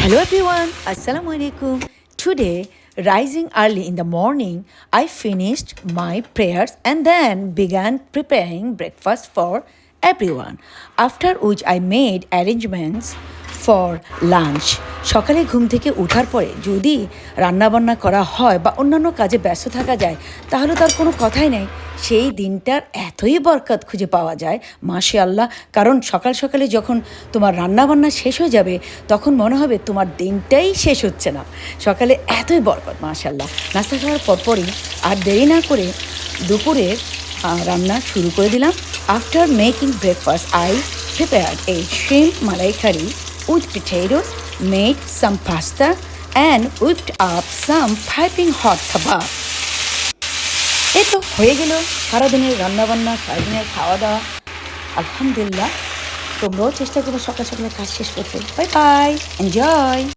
Hello everyone, Assalamu alaikum. Today, rising early in the morning, I finished my prayers and then began preparing breakfast for everyone. After which I made arrangements for lunch. সকালে ঘুম থেকে ওঠার পরে যদি রান্নাবান্না করা হয় বা অন্যান্য কাজে ব্যস্ত থাকা যায় তাহলে তার কোনো কথাই নেই। সেই দিনটার এতই বরকত খুঁজে পাওয়া যায় মাশাআল্লাহ। কারণ সকাল সকালে যখন তোমার রান্নাবান্না শেষ হয়ে যাবে তখন মনে হবে তোমার দিনটাই শেষ হচ্ছে না। সকালে এতই বরকত মাশাআল্লাহ। নাস্তা খাওয়ার পরপরই আর দেরি না করে দুপুরের রান্না শুরু করে দিলাম। After making breakfast I prepared a shrimp malai curry with potatoes, made some pasta and whipped up some piping hot kebab. এই তো হয়ে গেল সারাদিনের রান্নাবান্না, সারাদিনের খাওয়া দাওয়া। আলহামদুলিল্লাহ, তোমরাও চেষ্টা করো সকাল সকালে কাজ শেষ করতে। Bye bye, enjoy.